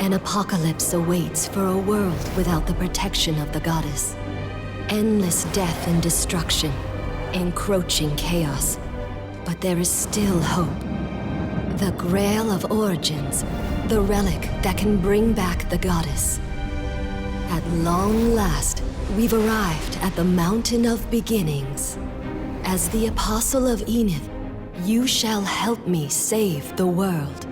An apocalypse awaits for a world without the protection of the goddess. Endless death and destruction, encroaching chaos. But there is still hope. The Grail of Origins, the relic that can bring back the goddess. At long last, we've arrived at the Mountain of Beginnings. As the Apostle of Enith, you shall help me save the world.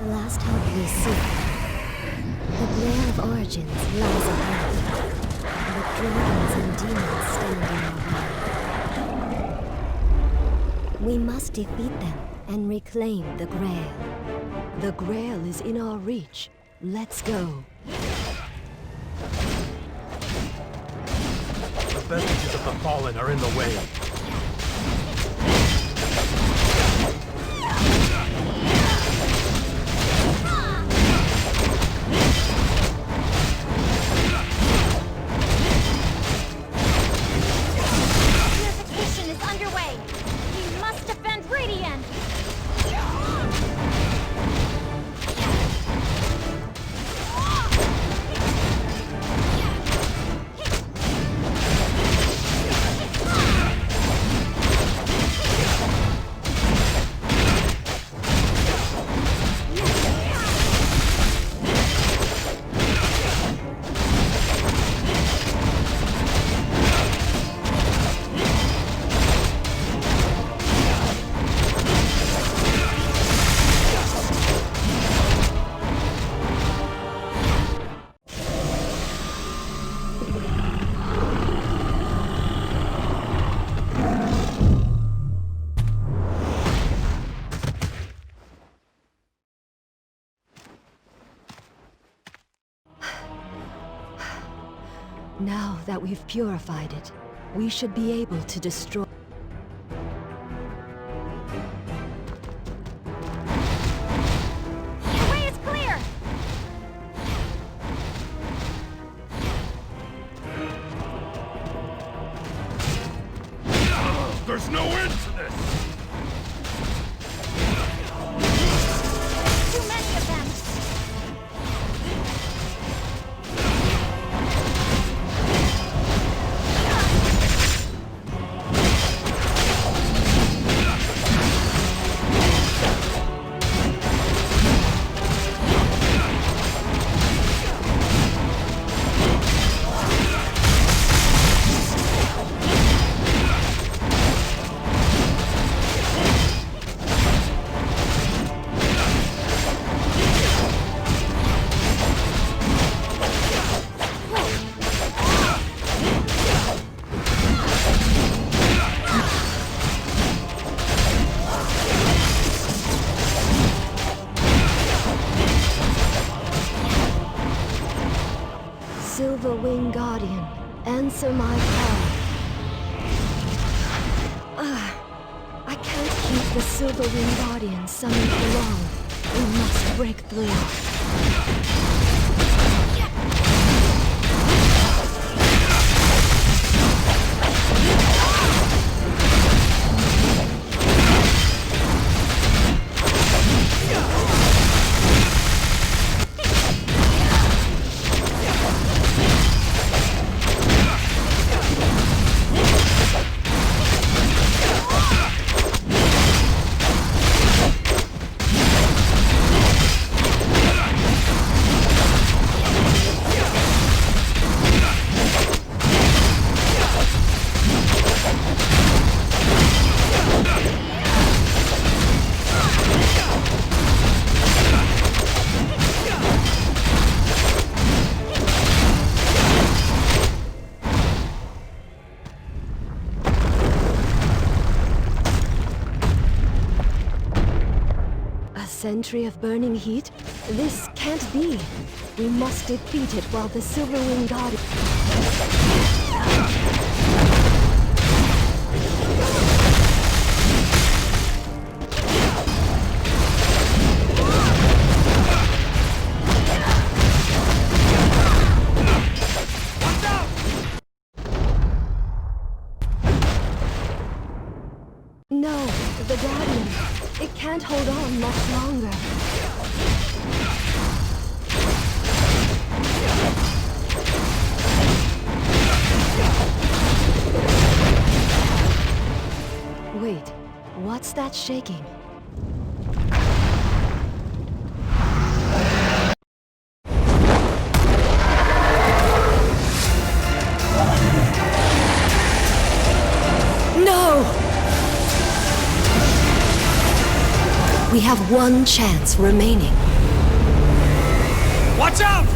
The last hope we seek. The Grail of Origins lies ahead. The dragons and demons stand in our way. We must defeat them and reclaim the Grail. The Grail is in our reach. Let's go. The vestiges of the Fallen are in the way. Purification is underway. We must defend Radiant. Now that we've purified it, we should be able to destroy... The way is clear. There's no end to this! Too many of them. Silver Wing Guardian, answer my call. I can't keep the Silver Wing Guardian summoned for long. We must break through. Century of burning heat? This can't be. We must defeat it while the Silver Wing Guardian... No, the Guardian. It can't hold on much longer. Wait, what's that shaking? No! We have one chance remaining. Watch out!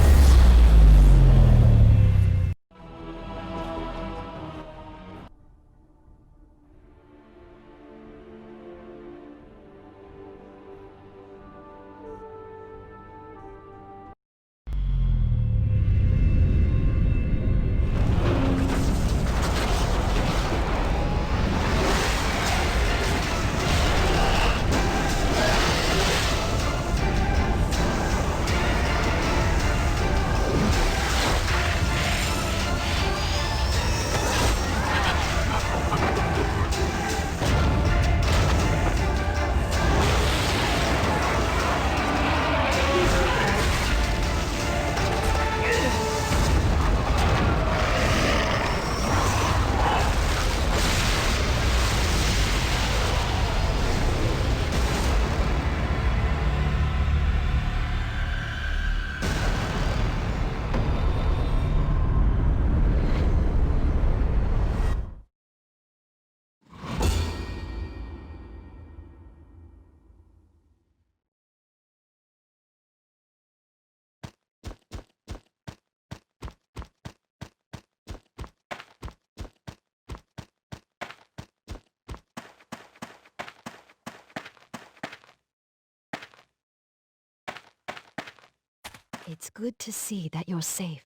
It's good to see that you're safe.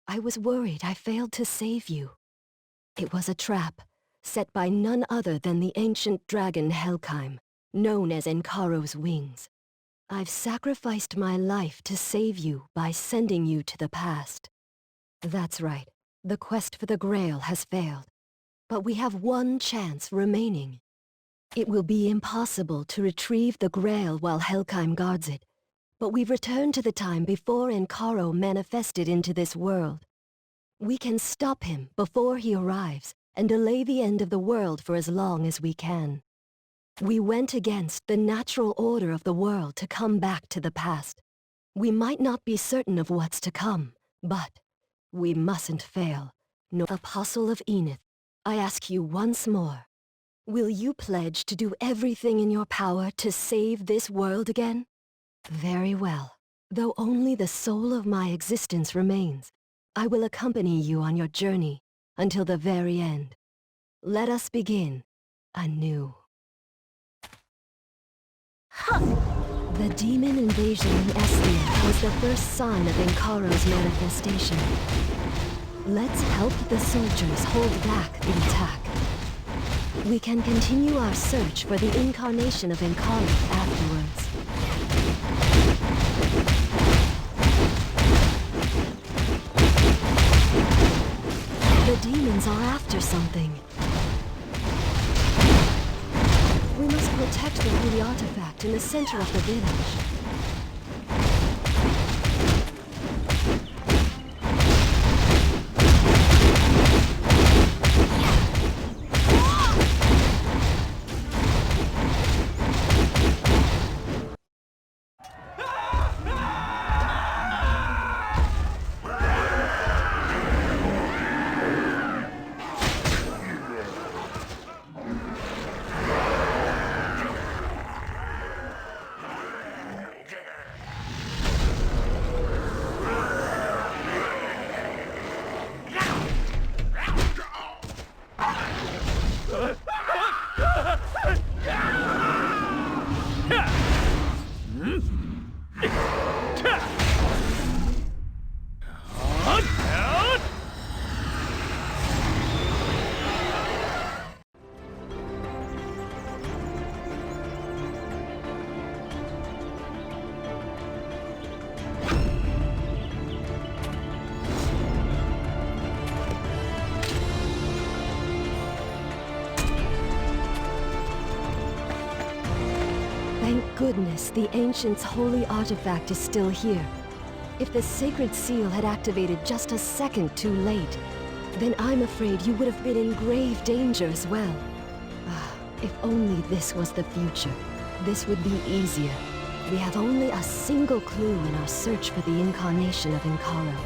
I was worried I failed to save you. It was a trap, set by none other than the ancient dragon Helkheim, known as Enkaro's Wings. I've sacrificed my life to save you by sending you to the past. That's right, the quest for the Grail has failed. But we have one chance remaining. It will be impossible to retrieve the Grail while Helkheim guards it. But we've returned to the time before Enkaro manifested into this world. We can stop him before he arrives and delay the end of the world for as long as we can. We went against the natural order of the world to come back to the past. We might not be certain of what's to come, but we mustn't fail. No, Apostle of Enith, I ask you once more. Will you pledge to do everything in your power to save this world again? Very well. Though only the soul of my existence remains, I will accompany you on your journey until the very end. Let us begin anew. The demon invasion in Estia was the first sign of Inkaro's manifestation. Let's help the soldiers hold back the attack. We can continue our search for the incarnation of Inkaro afterwards. The demons are after something. We must protect the holy artifact in the center of the village. Thank goodness the Ancient's holy artifact is still here. If the sacred seal had activated just a second too late, then I'm afraid you would have been in grave danger as well. If only this was the future, this would be easier. We have only a single clue in our search for the incarnation of Inkaro.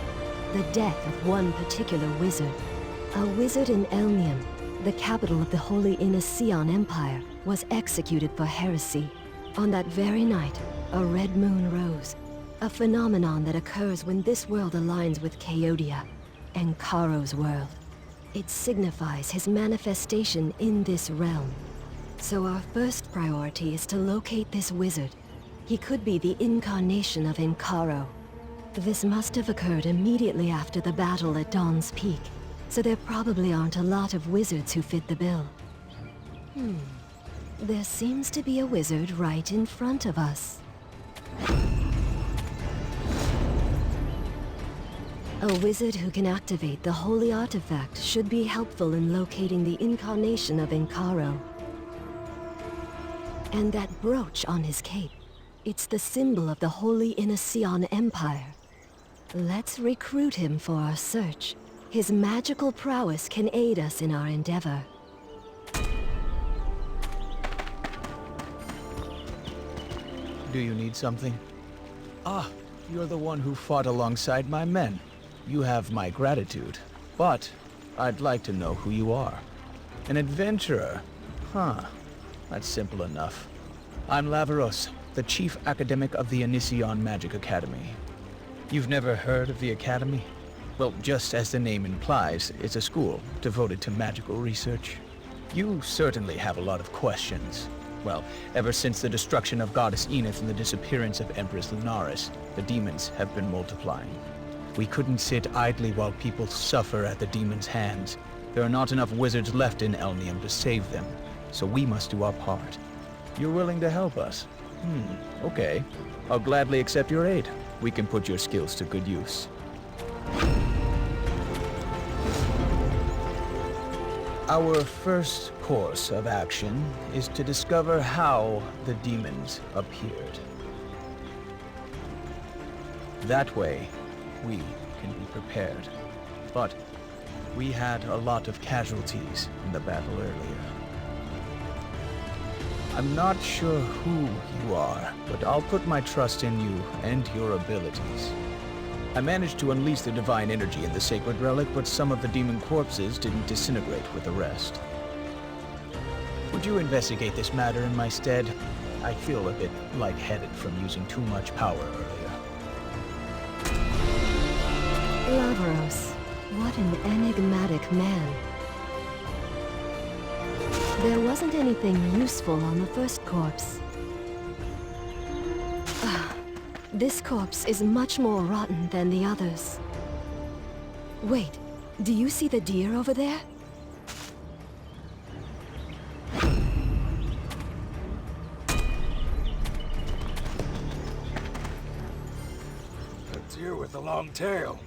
The death of one particular wizard. A wizard in Elnium, the capital of the Holy Inaseon Empire, was executed for heresy. On that very night, a red moon rose, a phenomenon that occurs when this world aligns with Chaodia, Inkaro's world. It signifies his manifestation in this realm. So our first priority is to locate this wizard. He could be the incarnation of Inkaro. This must have occurred immediately after the battle at Dawn's Peak, so there probably aren't a lot of wizards who fit the bill. There seems to be a wizard right in front of us. A wizard who can activate the holy artifact should be helpful in locating the incarnation of Inkaro. And that brooch on his cape, it's the symbol of the Holy Inaseon Empire. Let's recruit him for our search. His magical prowess can aid us in our endeavor. Do you need something? Ah, you're the one who fought alongside my men. You have my gratitude. But I'd like to know who you are. An adventurer? Huh. That's simple enough. I'm Laveros, the chief academic of the Inaseon Magic Academy. You've never heard of the Academy? Well, just as the name implies, it's a school devoted to magical research. You certainly have a lot of questions. Well, ever since the destruction of Goddess Enith and the disappearance of Empress Lunaris, the demons have been multiplying. We couldn't sit idly while people suffer at the demons' hands. There are not enough wizards left in Elnium to save them, so we must do our part. You're willing to help us? Okay. I'll gladly accept your aid. We can put your skills to good use. Our first course of action is to discover how the demons appeared. That way, we can be prepared. But we had a lot of casualties in the battle earlier. I'm not sure who you are, but I'll put my trust in you and your abilities. I managed to unleash the divine energy in the sacred relic, but some of the demon corpses didn't disintegrate with the rest. Would you investigate this matter in my stead? I feel a bit lightheaded from using too much power earlier. Laveros, what an enigmatic man. There wasn't anything useful on the first corpse. This corpse is much more rotten than the others. Wait, do you see the deer over there? A deer with a long tail.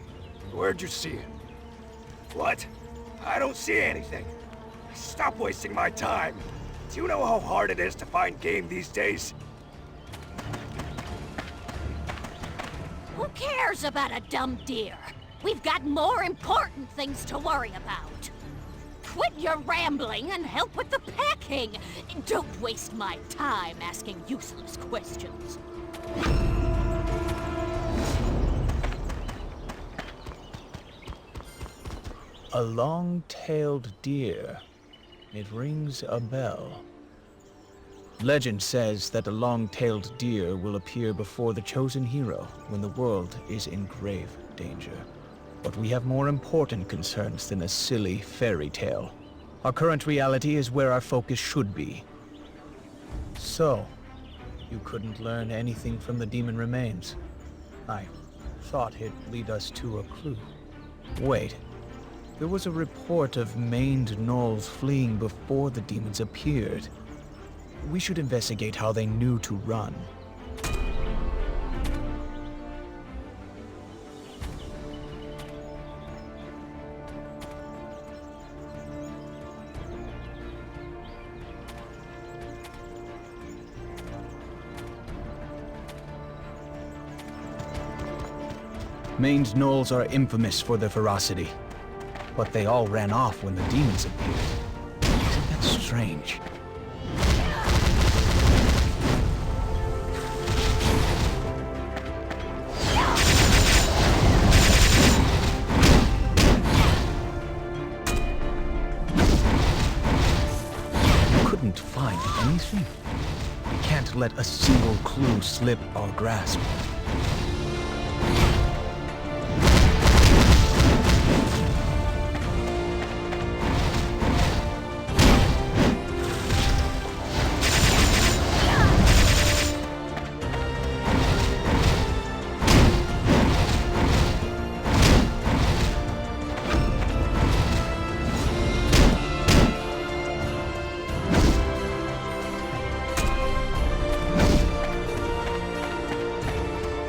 Where'd you see it? What? I don't see anything. Stop wasting my time. Do you know how hard it is to find game these days? Who cares about a dumb deer? We've got more important things to worry about. Quit your rambling and help with the packing. Don't waste my time asking useless questions. A long-tailed deer. It rings a bell. Legend says that a long-tailed deer will appear before the chosen hero when the world is in grave danger. But we have more important concerns than a silly fairy tale. Our current reality is where our focus should be. So, you couldn't learn anything from the demon remains. I thought it'd lead us to a clue. Wait. There was a report of maned gnolls fleeing before the demons appeared. We should investigate how they knew to run. Maned gnolls are infamous for their ferocity. But they all ran off when the demons appeared. Isn't that strange? Couldn't find anything. We can't let a single clue slip our grasp.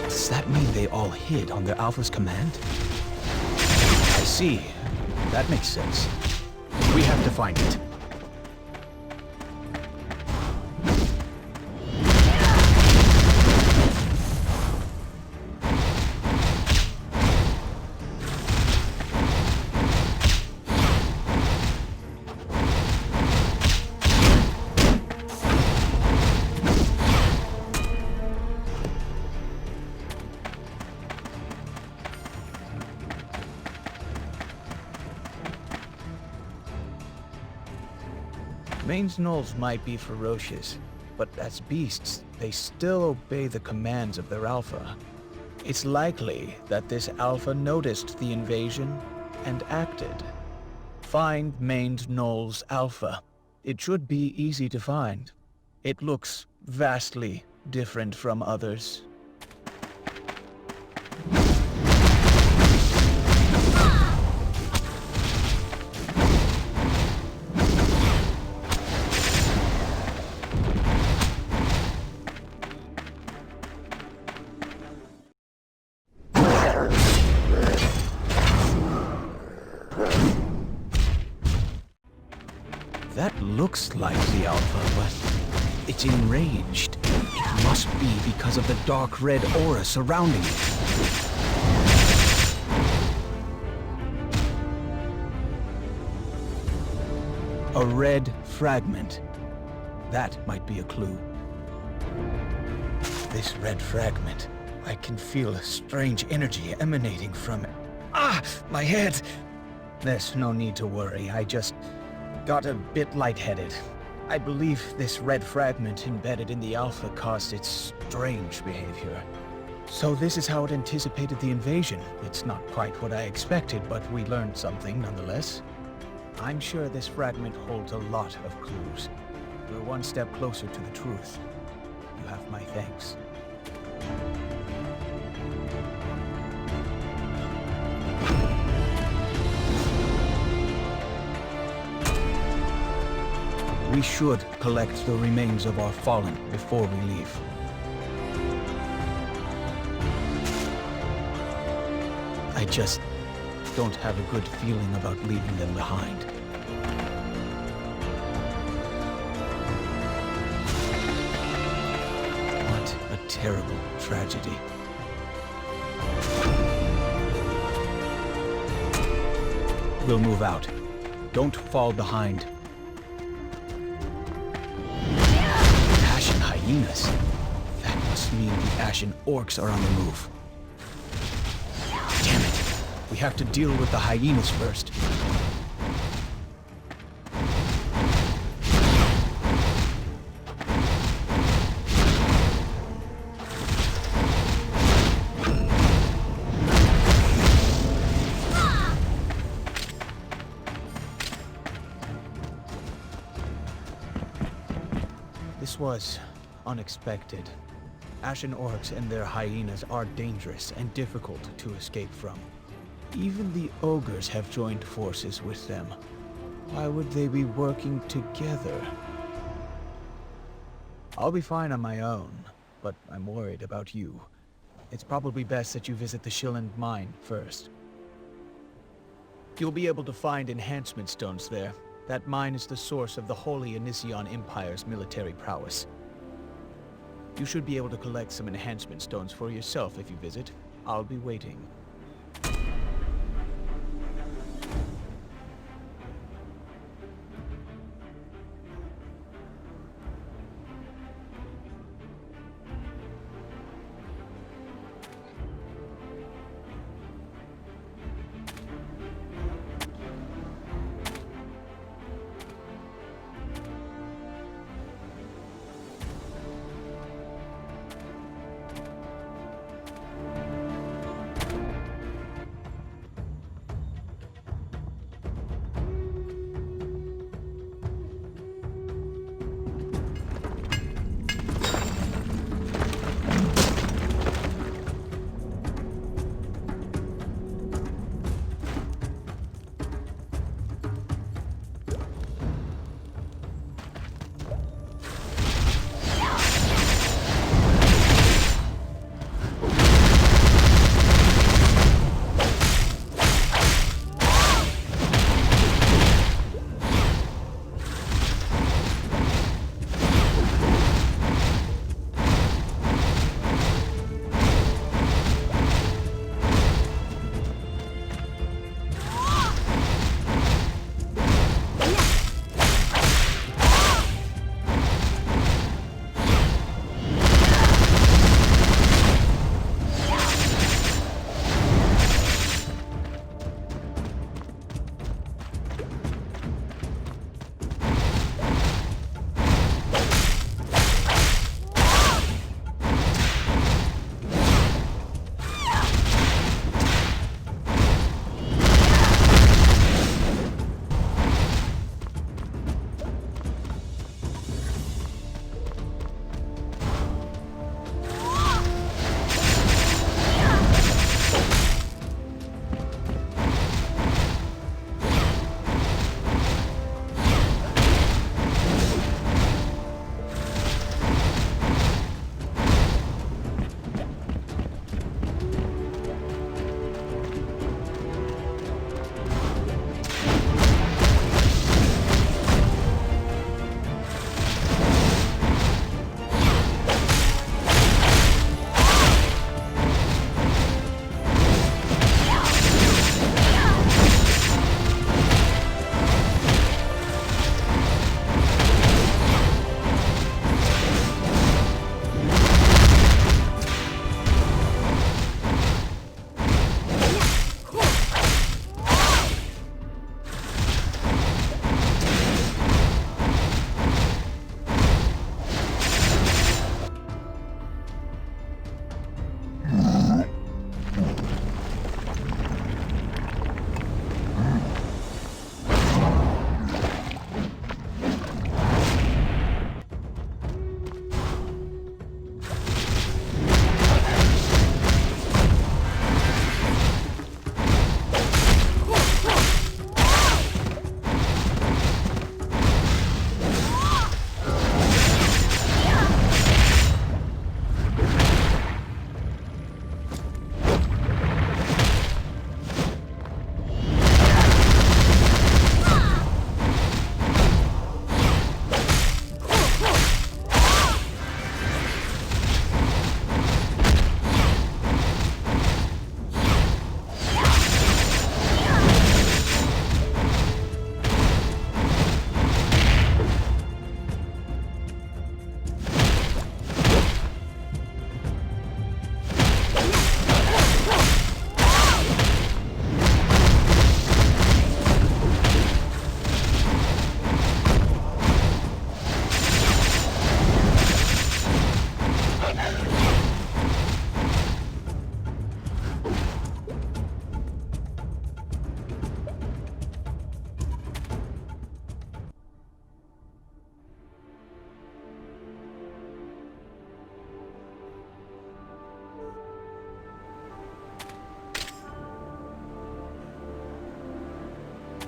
Does that mean they all hid on their Alpha's command? I see. That makes sense. We have to find it. Maned gnolls might be ferocious, but as beasts, they still obey the commands of their alpha. It's likely that this alpha noticed the invasion and acted. Find maned gnoll's alpha. It should be easy to find. It looks vastly different from others. That looks like the Alpha, but it's enraged. It must be because of the dark red aura surrounding it. A red fragment. That might be a clue. This red fragment. I can feel a strange energy emanating from it. Ah! My head! There's no need to worry. I just got a bit lightheaded. I believe this red fragment embedded in the Alpha caused its strange behavior. So this is how it anticipated the invasion. It's not quite what I expected, but we learned something nonetheless. I'm sure this fragment holds a lot of clues. We're one step closer to the truth. You have my thanks. We should collect the remains of our fallen before we leave. I just don't have a good feeling about leaving them behind. What a terrible tragedy. We'll move out. Don't fall behind. Ashen hyenas. That must mean the Ashen orcs are on the move. Damn it! We have to deal with the hyenas first. This was unexpected. Ashen orcs and their hyenas are dangerous and difficult to escape from. Even the ogres have joined forces with them. Why would they be working together? I'll be fine on my own, but I'm worried about you. It's probably best that you visit the Shilland mine first. You'll be able to find enhancement stones there. That mine is the source of the Holy Onision Empire's military prowess. You should be able to collect some enhancement stones for yourself if you visit. I'll be waiting.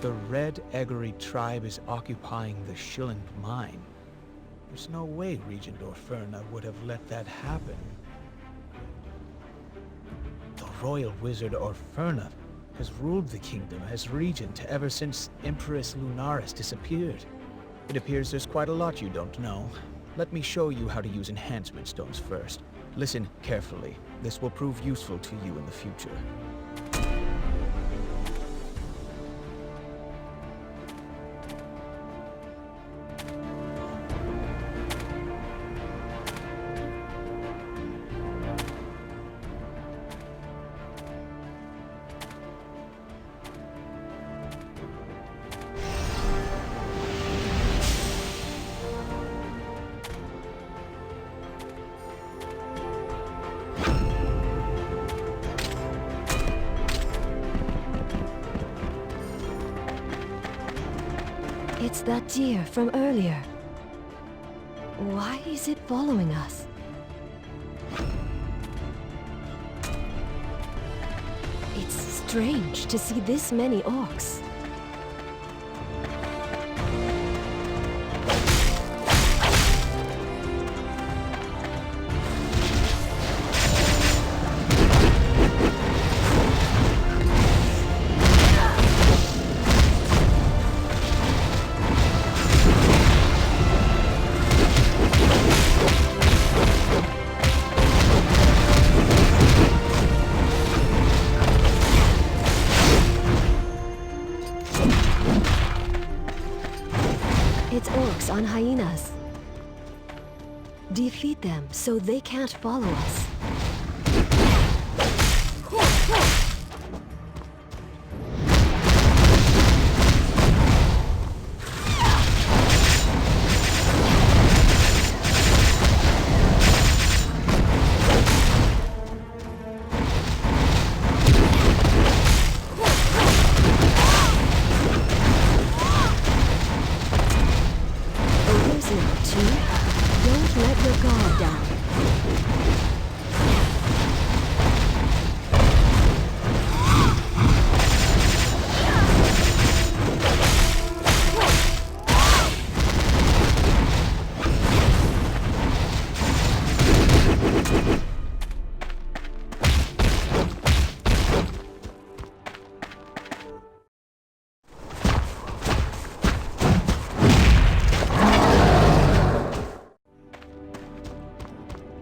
The Red Eggery tribe is occupying the Shilling mine. There's no way Regent Orferna would have let that happen. The royal wizard Orferna has ruled the kingdom as regent ever since Empress Lunaris disappeared. It appears there's quite a lot you don't know. Let me show you how to use enhancement stones first. Listen carefully. This will prove useful to you in the future. It's that deer from earlier. Why is it following us? It's strange to see this many orcs. It's orcs on hyenas. Defeat them so they can't follow us. Don't let your guard down.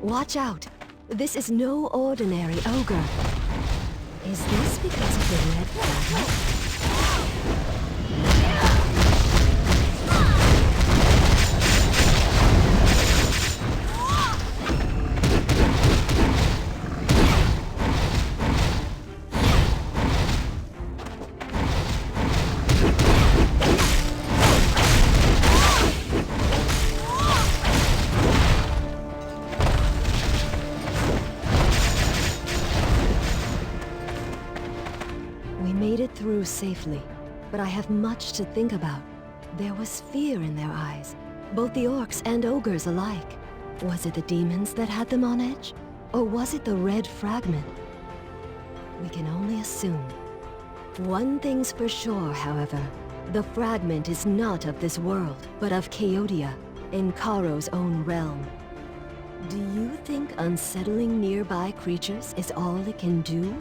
Watch out! This is no ordinary ogre. Is this because of the red fragment? Through safely, but I have much to think about. There was fear in their eyes, both the orcs and ogres alike. Was it the demons that had them on edge? Or was it the red fragment? We can only assume. One thing's for sure, however. The fragment is not of this world, but of Chaodia, in Karo's own realm. Do you think unsettling nearby creatures is all it can do?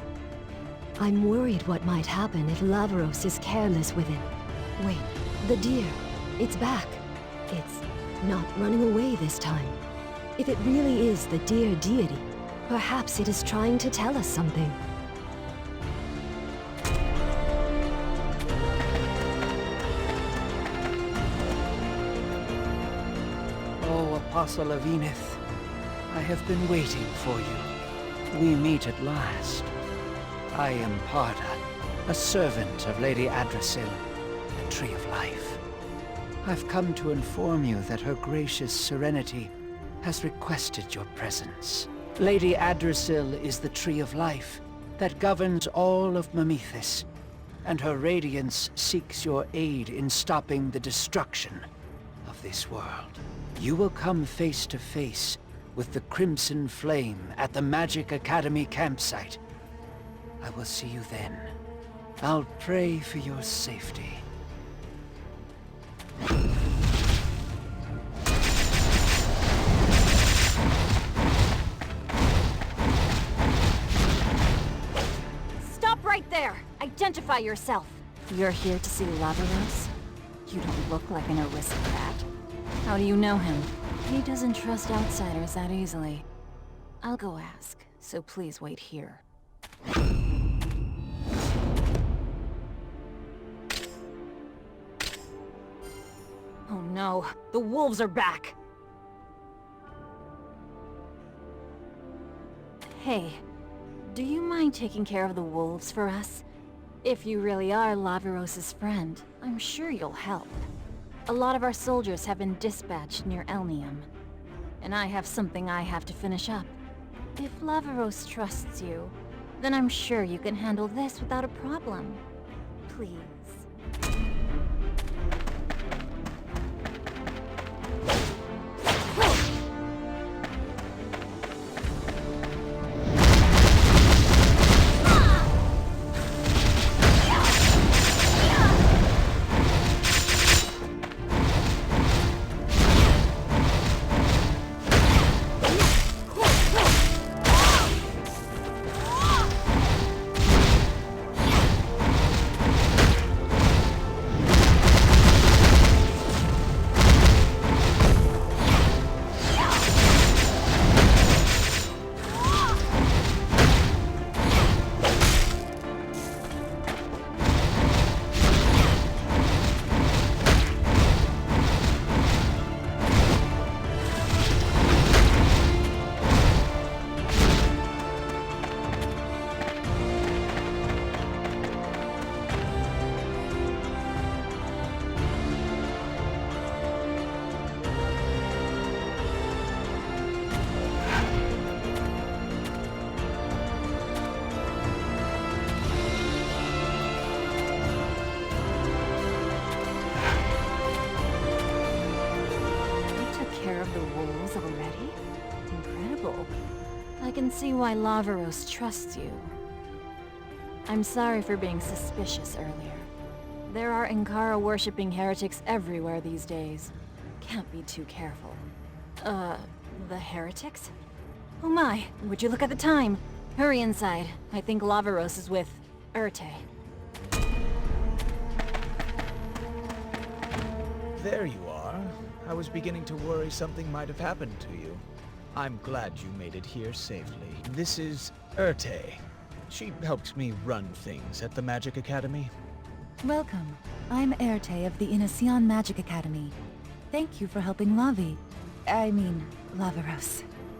I'm worried what might happen if Lavaros is careless with it. Wait, the deer. It's back. It's not running away this time. If it really is the deer deity, perhaps it is trying to tell us something. Oh, Apostle of Enith, I have been waiting for you. We meet at last. I am Parda, a servant of Lady Adrasil, the Tree of Life. I've come to inform you that her gracious serenity has requested your presence. Lady Adrasil is the Tree of Life that governs all of Memethis, and her radiance seeks your aid in stopping the destruction of this world. You will come face to face with the Crimson Flame at the Magic Academy campsite. I will see you then. I'll pray for your safety. justify yourself. You're here to see Lavaros? You don't look like an aristocrat. How do you know him? He doesn't trust outsiders that easily. I'll go ask, so please wait here. Oh no, the wolves are back! Hey, do you mind taking care of the wolves for us? If you really are Lavaros' friend, I'm sure you'll help. A lot of our soldiers have been dispatched near Elnium, and I have something I have to finish up. If Lavaros trusts you, then I'm sure you can handle this without a problem. Please. Already? Incredible. I can see why Lavaros trusts you. I'm sorry for being suspicious earlier. There are Ankara-worshipping heretics everywhere these days. Can't be too careful. The heretics? Oh my, would you look at the time? Hurry inside. I think Lavaros is with Urte. There you are. I was beginning to worry something might have happened to you. I'm glad you made it here safely. This is Urte. She helped me run things at the Magic Academy. Welcome. I'm Urte of the Inacion Magic Academy. Thank you for helping Lavaros.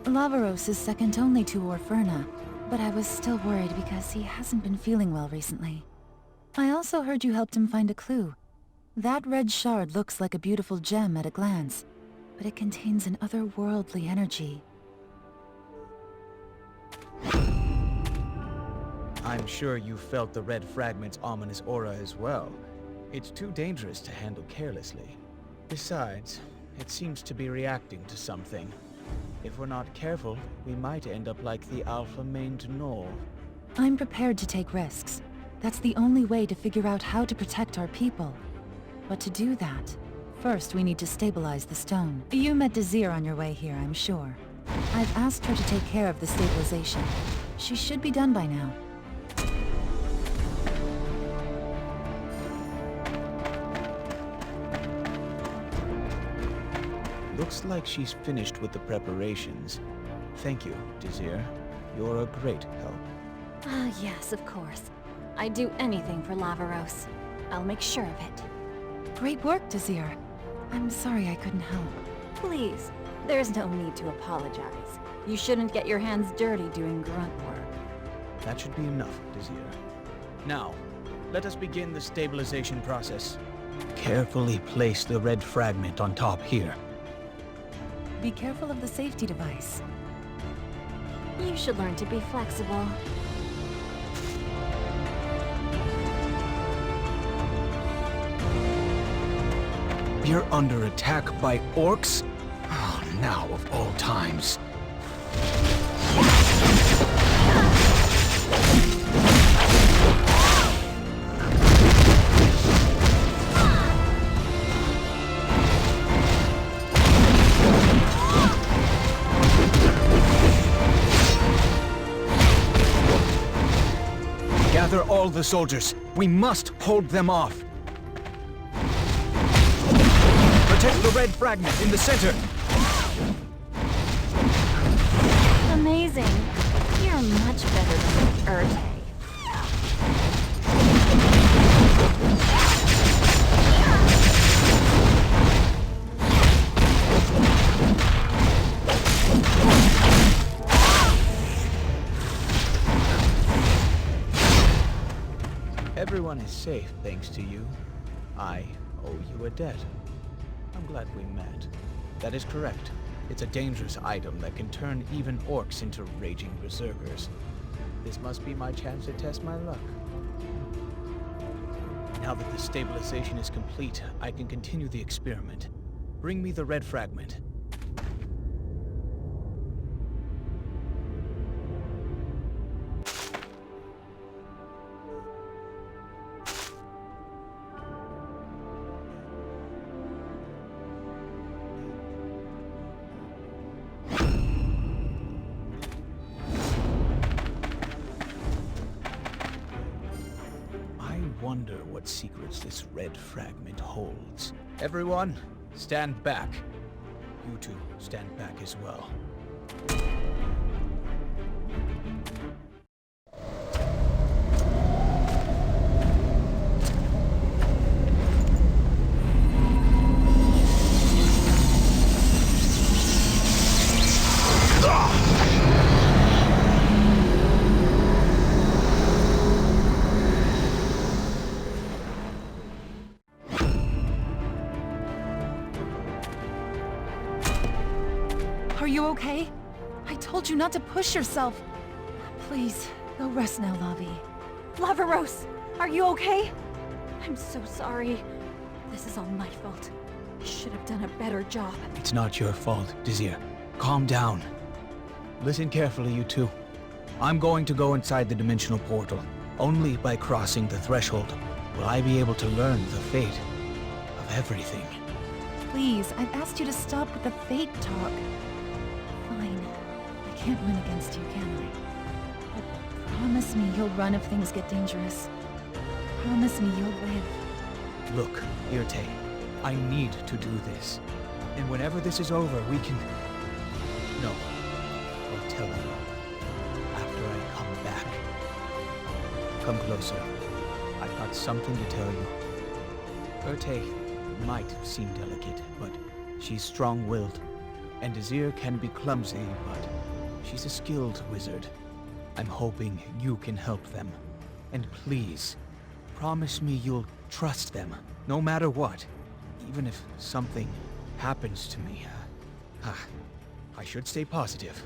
Lavaros is second only to Orferna, but I was still worried because he hasn't been feeling well recently. I also heard you helped him find a clue. That red shard looks like a beautiful gem at a glance, but it contains an otherworldly energy. I'm sure you felt the red fragment's ominous aura as well. It's too dangerous to handle carelessly. Besides, it seems to be reacting to something. If we're not careful, we might end up like the alpha-maned gnoll. I'm prepared to take risks. That's the only way to figure out how to protect our people. But to do that, first we need to stabilize the stone. You met Desir on your way here, I'm sure. I've asked her to take care of the stabilization. She should be done by now. Looks like she's finished with the preparations. Thank you, Desir. You're a great help. Ah, yes, of course. I'd do anything for Lavaros. I'll make sure of it. Great work, Desir. I'm sorry I couldn't help. Please, there's no need to apologize. You shouldn't get your hands dirty doing grunt work. That should be enough, Desir. Now, let us begin the stabilization process. Carefully place the red fragment on top here. Be careful of the safety device. You should learn to be flexible. You're under attack by orcs? Oh, now of all times. Gather all Repel the soldiers. We must hold them off. Protect the red fragment in the center. Amazing. You're much better than Erte. Everyone is safe thanks to you. I owe you a debt. I'm glad we met. That is correct. It's a dangerous item that can turn even orcs into raging berserkers. This must be my chance to test my luck. Now that the stabilization is complete, I can continue the experiment. Bring me the red fragment. I wonder what secrets this red fragment holds. Everyone, stand back. You two, stand back as well. Are you okay? I told you not to push yourself. Please, go rest now, Lavi. Lavaros, are you okay? I'm so sorry. This is all my fault. I should have done a better job. It's not your fault, Desir. Calm down. Listen carefully, you two. I'm going to go inside the dimensional portal. Only by crossing the threshold will I be able to learn the fate of everything. Please, I've asked you to stop with the fate talk. Fine. I can't win against you, can I? But promise me you'll run if things get dangerous. Promise me you'll live. Look, Irte, I need to do this. And whenever this is over, we can... No. I'll tell you. After I come back. Come closer. I've got something to tell you. Irte might seem delicate, but she's strong-willed. And Desir can be clumsy, but she's a skilled wizard. I'm hoping you can help them. And please, promise me you'll trust them, no matter what. Even if something happens to me. I should stay positive.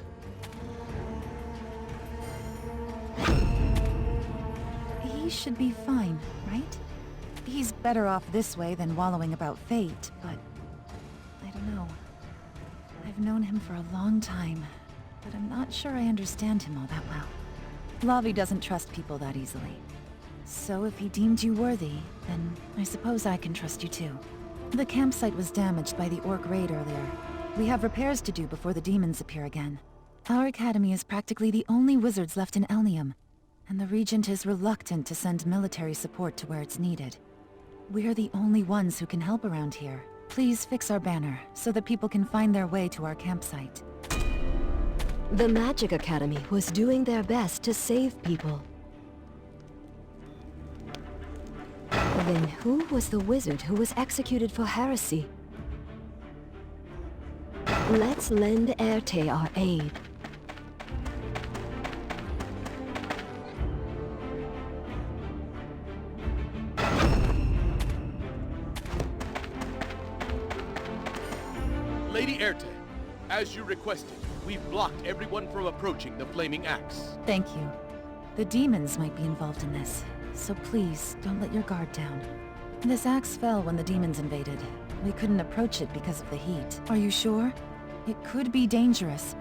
He should be fine, right? He's better off this way than wallowing about fate, but... I don't know. I've known him for a long time, but I'm not sure I understand him all that well. Lavi doesn't trust people that easily. So if he deemed you worthy, then I suppose I can trust you too. The campsite was damaged by the orc raid earlier. We have repairs to do before the demons appear again. Our academy is practically the only wizards left in Elnium, and the Regent is reluctant to send military support to where it's needed. We're the only ones who can help around here. Please fix our banner, so that people can find their way to our campsite. The Magic Academy was doing their best to save people. Then who was the wizard who was executed for heresy? Let's lend Erte our aid. Lady Erte, as you requested, we've blocked everyone from approaching the Flaming Axe. Thank you. The demons might be involved in this, so please, don't let your guard down. This axe fell when the demons invaded. We couldn't approach it because of the heat. Are you sure? It could be dangerous.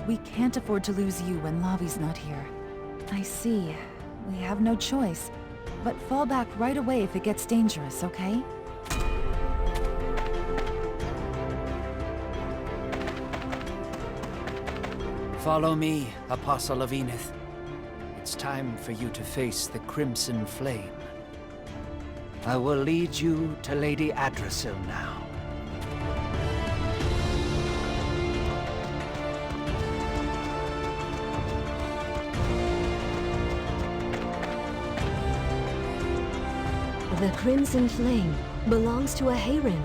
We can't afford to lose you when Lavi's not here. I see. We have no choice. But fall back right away if it gets dangerous, okay? Follow me, Apostle of Enith. It's time for you to face the Crimson Flame. I will lead you to Lady Adrasil now. The Crimson Flame belongs to a Hayren.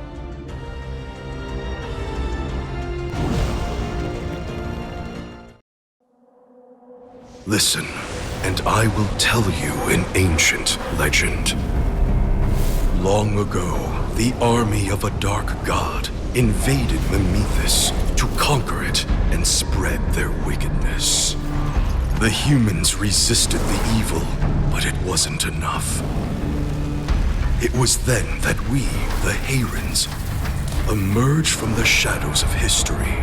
Listen, and I will tell you an ancient legend. Long ago, the army of a dark god invaded Memethis to conquer it and spread their wickedness. The humans resisted the evil, but it wasn't enough. It was then that we, the Hayrens, emerged from the shadows of history,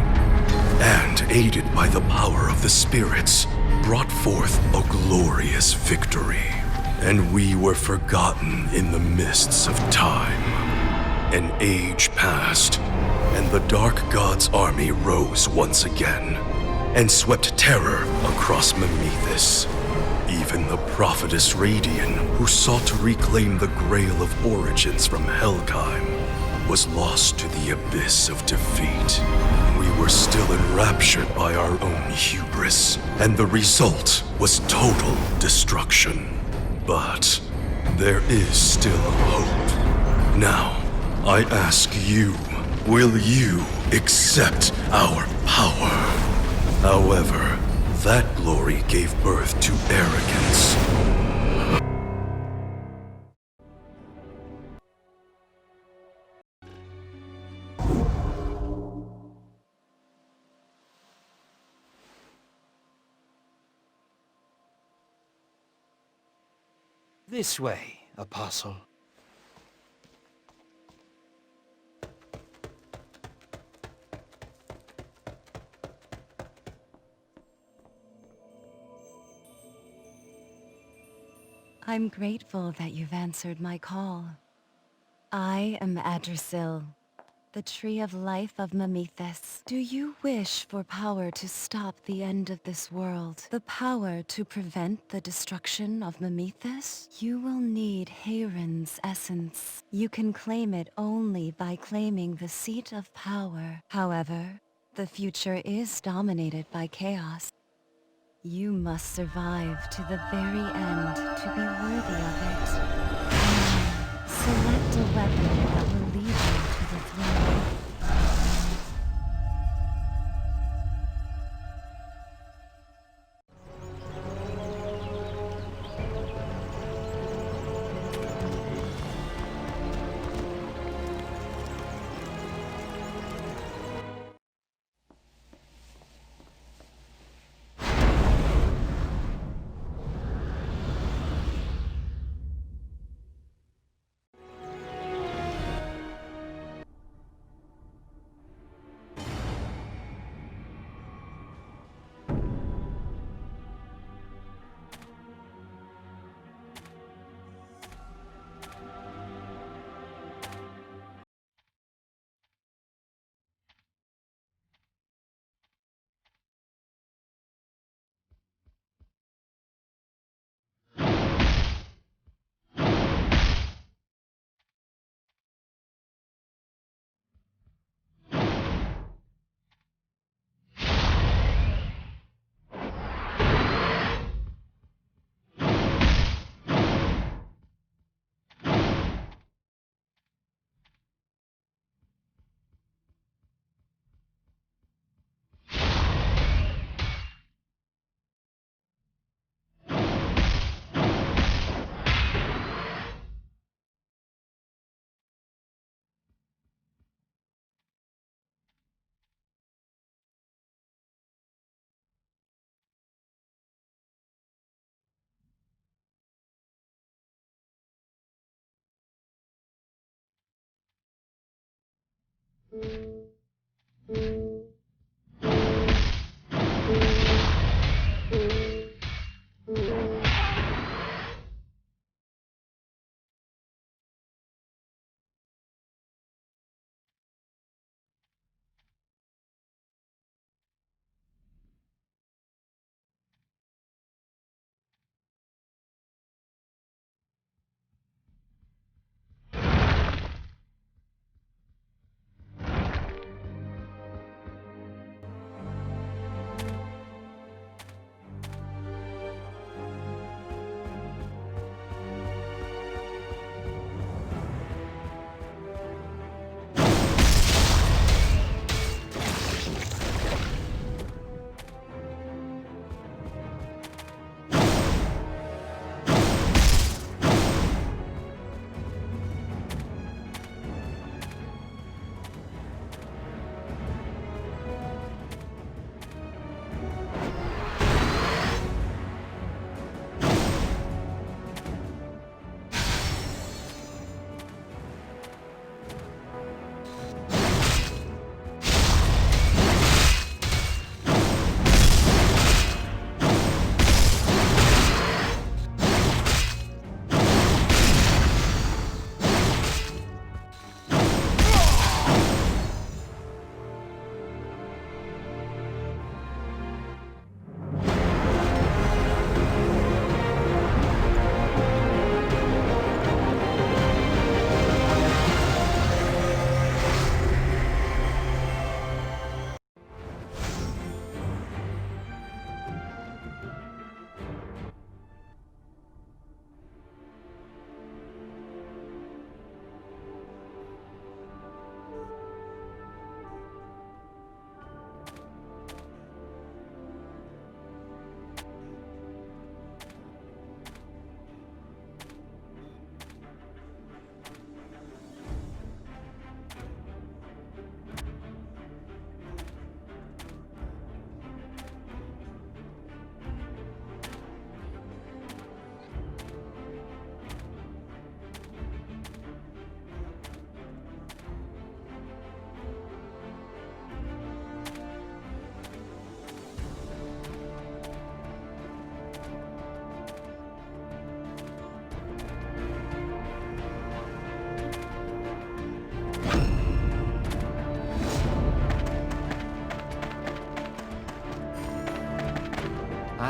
and aided by the power of the spirits, brought forth a glorious victory. And we were forgotten in the mists of time. An age passed, and the Dark God's army rose once again, and swept terror across Memethis. Even the prophetess Radian, who sought to reclaim the Grail of Origins from Helgheim, was lost to the abyss of defeat. We were still enraptured by our own hubris, and the result was total destruction. But there is still hope. Now, I ask you, will you accept our power? However, that glory gave birth to arrogance. This way, Apostle. I'm grateful that you've answered my call. I am Adrasil, the Tree of Life of Memethis. Do you wish for power to stop the end of this world? The power to prevent the destruction of Memethis? You will need Hayren's essence. You can claim it only by claiming the seat of power. However, the future is dominated by chaos. You must survive to the very end to be worthy of it. Now, select a weapon that will lead you to the throne.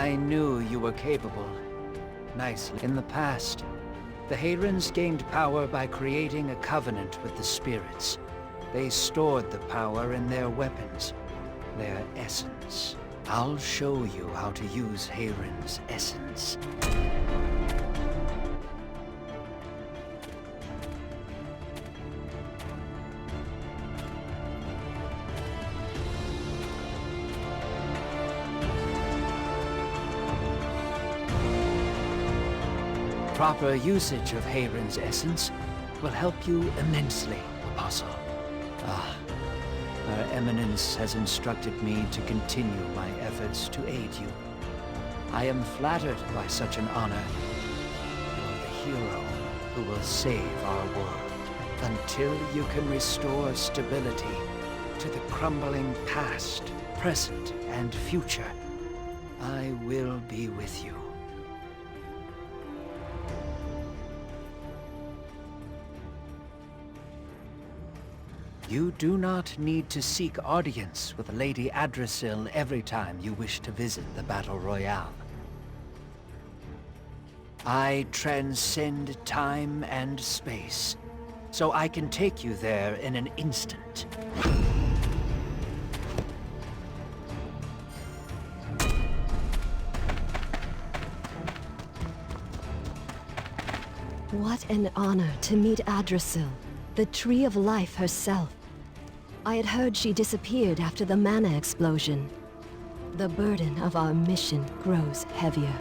I knew you were capable. Nicely. In the past, the Hayrens gained power by creating a covenant with the spirits. They stored the power in their weapons, their essence. I'll show you how to use Hayren's essence. Proper usage of Hayren's essence will help you immensely, Apostle. Her Eminence has instructed me to continue my efforts to aid you. I am flattered by such an honor. You're the hero who will save our world. Until you can restore stability to the crumbling past, present, and future, I will be with you. You do not need to seek audience with Lady Adrasil every time you wish to visit the Battle Royale. I transcend time and space, so I can take you there in an instant. What an honor to meet Adrasil, the Tree of Life herself. I had heard she disappeared after the mana explosion. The burden of our mission grows heavier.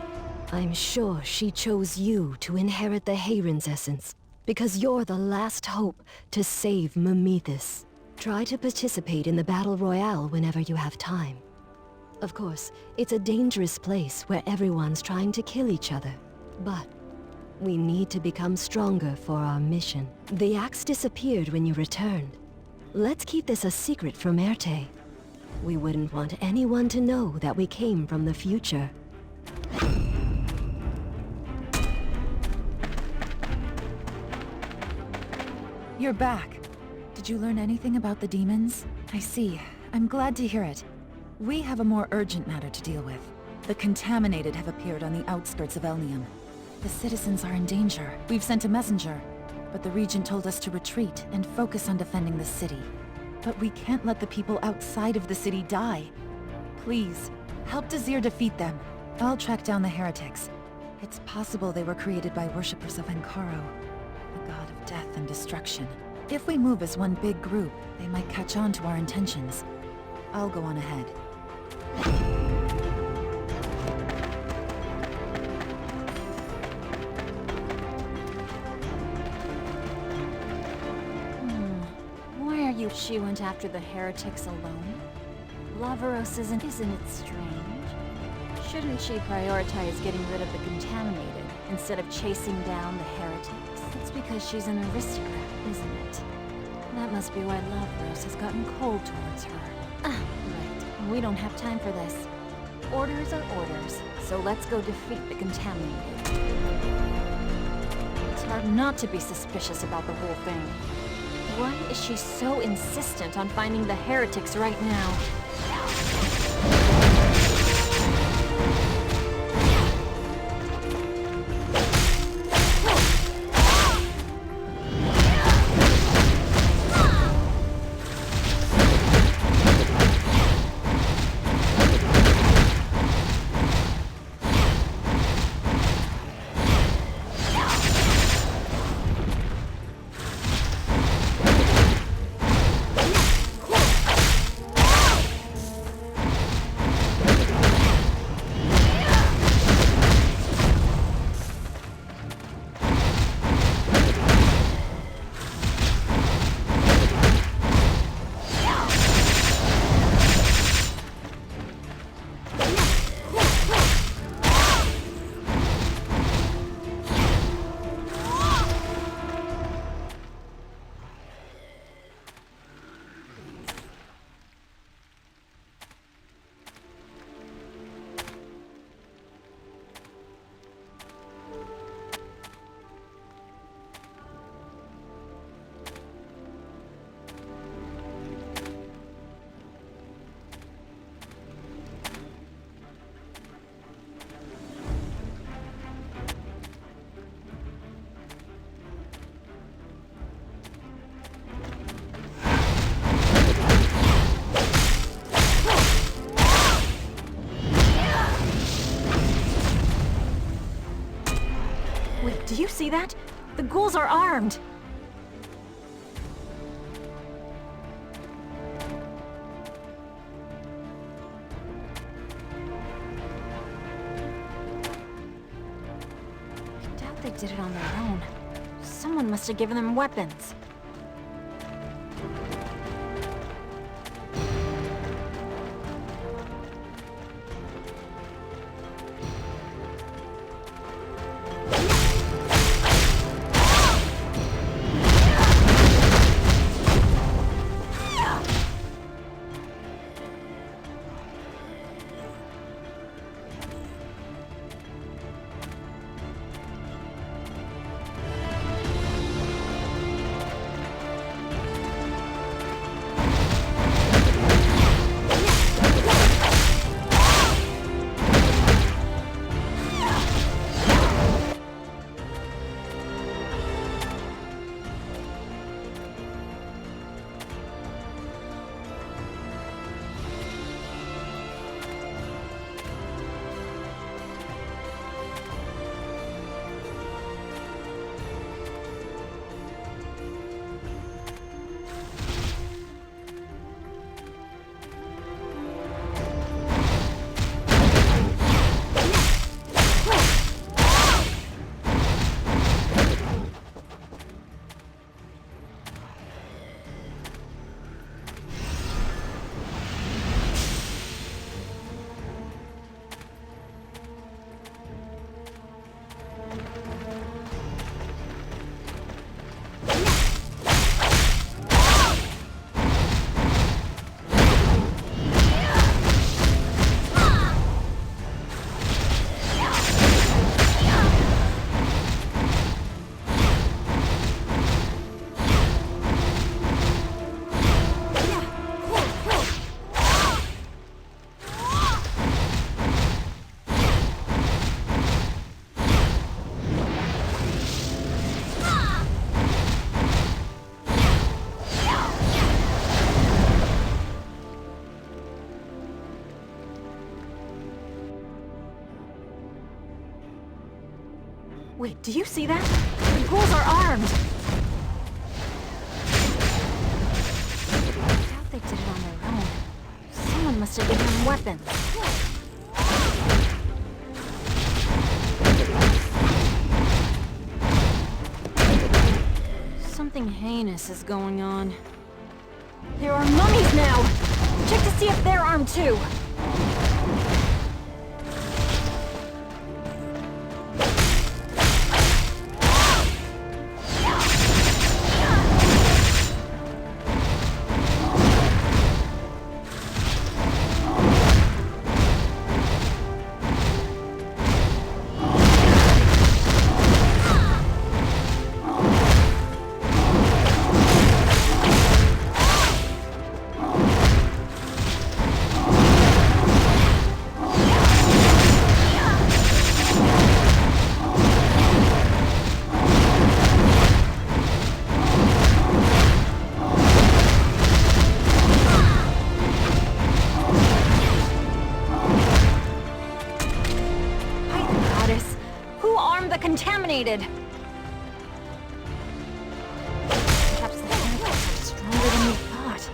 I'm sure she chose you to inherit the Hayren's essence, because you're the last hope to save Mmorpg. Try to participate in the Battle Royale whenever you have time. Of course, it's a dangerous place where everyone's trying to kill each other, but we need to become stronger for our mission. The axe disappeared when you returned. Let's keep this a secret from Erte. We wouldn't want anyone to know that we came from the future. You're back. Did you learn anything about the demons? I see. I'm glad to hear it. We have a more urgent matter to deal with. The Contaminated have appeared on the outskirts of Elnium. The citizens are in danger. We've sent a messenger, but the Regent told us to retreat and focus on defending the city. But we can't let the people outside of the city die. Please, help Desir defeat them. I'll track down the heretics. It's possible they were created by worshippers of Ankaro, the god of death and destruction. If we move as one big group, they might catch on to our intentions. I'll go on ahead. She went after the heretics alone? Lavaros isn't it strange? Shouldn't she prioritize getting rid of the Contaminated instead of chasing down the heretics? It's because she's an aristocrat, isn't it? That must be why Lavaros has gotten cold towards her. Right. We don't have time for this. Orders are orders, so let's go defeat the Contaminated. It's hard not to be suspicious about the whole thing. Why is she so insistent on finding the heretics right now? see that? The ghouls are armed! I doubt they did it on their own. Someone must have given them weapons. Wait, do you see that? The ghouls are armed! I doubt they did it on their own. Someone must have given them weapons. Something heinous is going on. There are mummies now! Check to see if they're armed too! Contaminated. Perhaps the chemicals are stronger than we thought.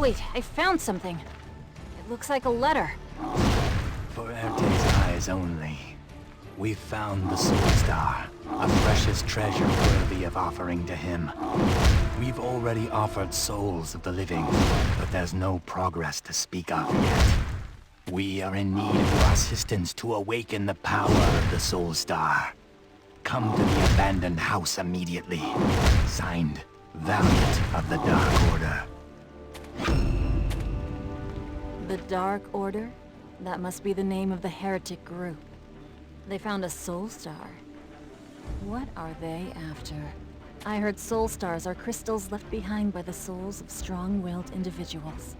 Wait, I found something. It looks like a letter. For Erte's eyes only, we've found the Soul Star, a precious treasure worthy of offering to him. We've already offered souls of the living, but there's no progress to speak of yet. We are in need of your assistance to awaken the power of the Soul Star. Come to the abandoned house immediately. Signed, Valiant of the Dark Order. The Dark Order? That must be the name of the heretic group. They found a Soul Star. What are they after? I heard Soul Stars are crystals left behind by the souls of strong-willed individuals.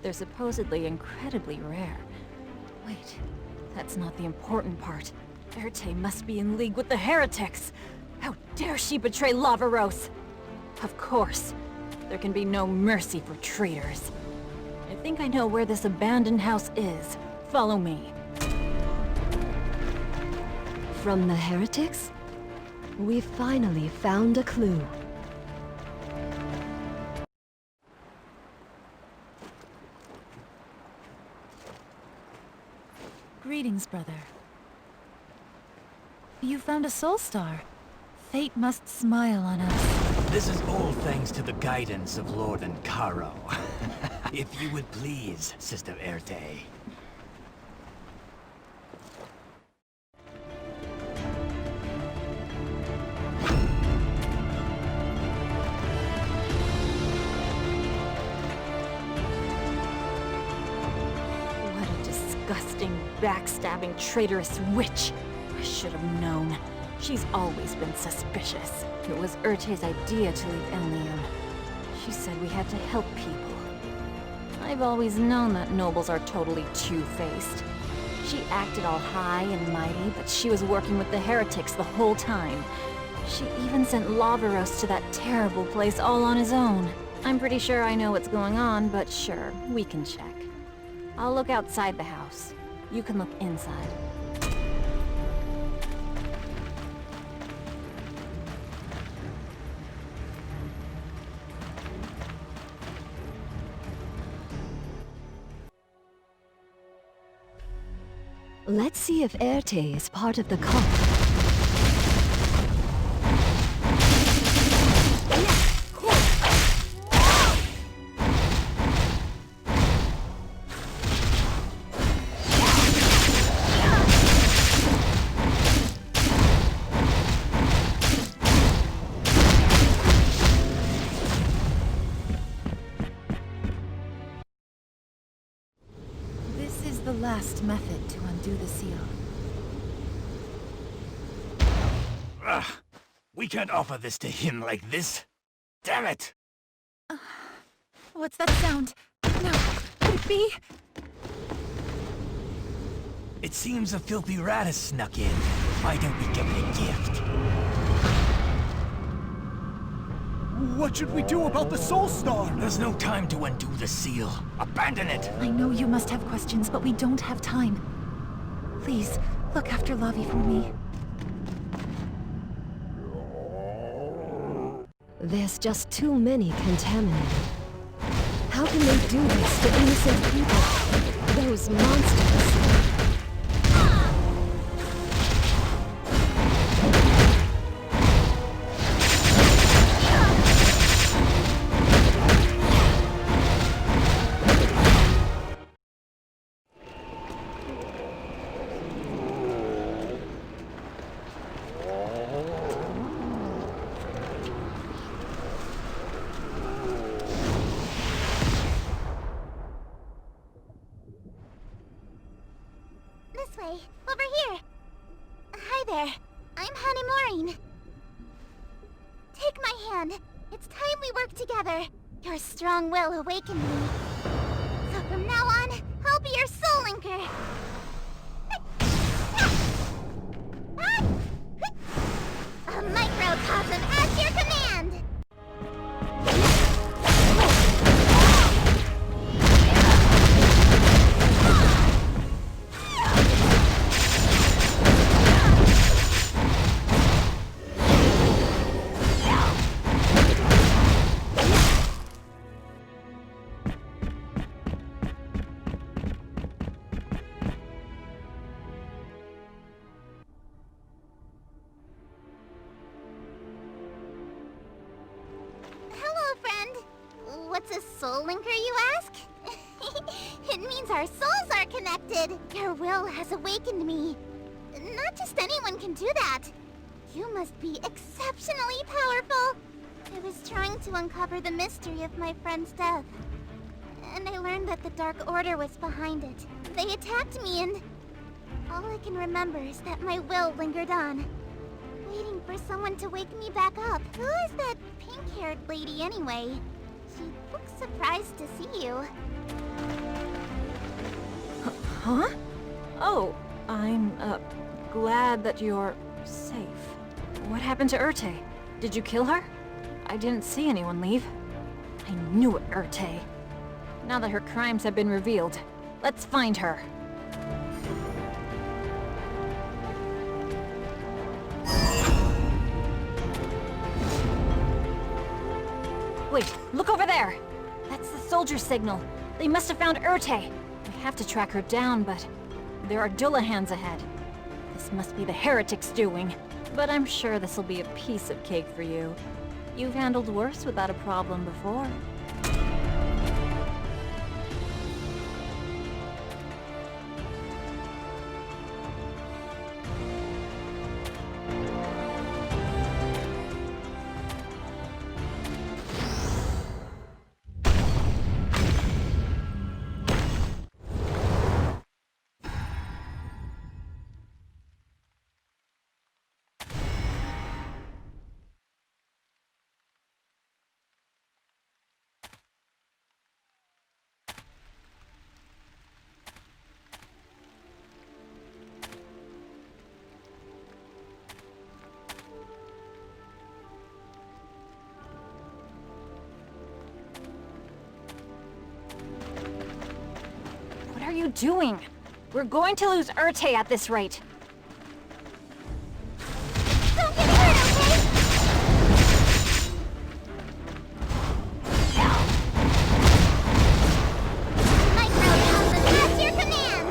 They're supposedly incredibly rare. Wait, that's not the important part. Erte must be in league with the heretics! How dare she betray Lavaros! Of course, there can be no mercy for traitors. I think I know where this abandoned house is. Follow me. From the heretics? We finally found a clue. Greetings, brother. You found a Soul Star. Fate must smile on us. This is all thanks to the guidance of Lord Ankaro. If you would please, Sister Erte. Disgusting, backstabbing, traitorous witch. I should have known. She's always been suspicious. It was Erte's idea to leave Enleon. She said we had to help people. I've always known that nobles are totally two-faced. She acted all high and mighty, but she was working with the heretics the whole time. She even sent Lavaros to that terrible place all on his own. I'm pretty sure I know what's going on, but sure, we can check. I'll look outside the house. You can look inside. Let's see if Erte is part of the cult. The last method to undo the seal. Ugh! We can't offer this to him like this! Damn it! What's that sound? No, could it be? It seems a filthy rat has snuck in. Why don't we give it a gift? What should we do about the Soul Star? There's no time to undo the seal. Abandon it! I know you must have questions, but we don't have time. Please, look after Lavi for me. There's just too many contaminated. How can they do this to innocent people? Those monsters. This way. Over here. Hi there. I'm Mmorpg. Take my hand. It's time we work together. Your strong will awakened me. So from now on, I'll be your soul linker. A microcosm at your command! What's a soul linker, you ask? It means our souls are connected. Your will has awakened me. Not just anyone can do that. You must be exceptionally powerful. I was trying to uncover the mystery of my friend's death. And I learned that the Dark Order was behind it. They attacked me and... all I can remember is that my will lingered on, waiting for someone to wake me back up. Who is that pink-haired lady anyway? She looks surprised to see you. Huh? Oh, I'm, glad that you're safe. What happened to Urte? Did you kill her? I didn't see anyone leave. I knew it, Urte. Now that her crimes have been revealed, let's find her. Wait, look over there! That's the soldier signal. They must have found Urte. We have to track her down, but there are Dullahans ahead. This must be the heretics' doing. But I'm sure this'll be a piece of cake for you. You've handled worse without a problem before. What are you doing? We're going to lose Urte at this rate. Don't get hurt, okay? Micro-Alpha, that's your command!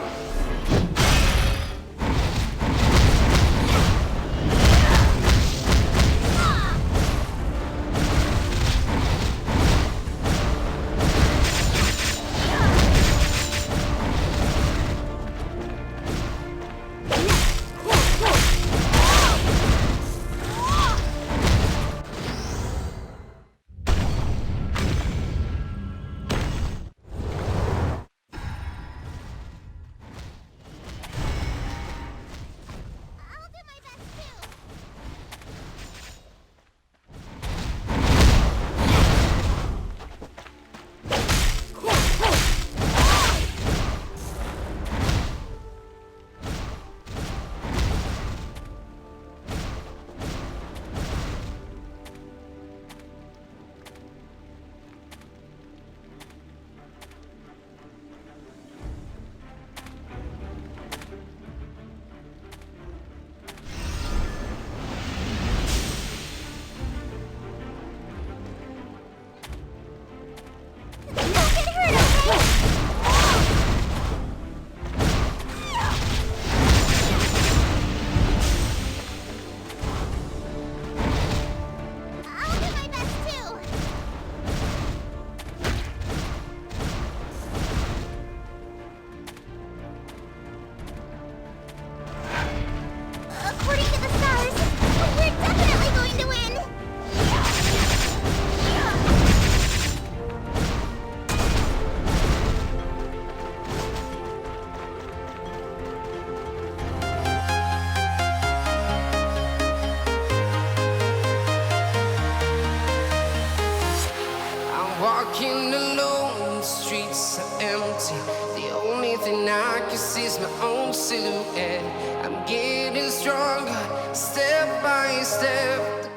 Walking alone, the streets are empty. The only thing I can see is my own silhouette. I'm getting stronger, step by step.